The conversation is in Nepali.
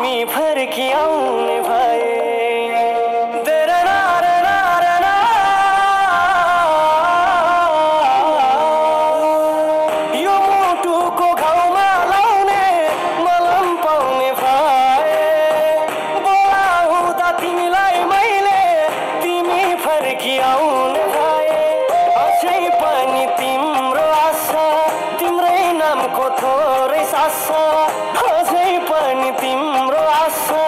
मी फर्किआउने भए यो मुटुको घाउमा लाउने मलम पाउने भए बोलाउँदा तिमीलाई मैले तिमी फर्किआउने भए अझै पनि तिम्रो आशा तिम्रै नामको थोरै सास अझै पनि तिम्रो आशा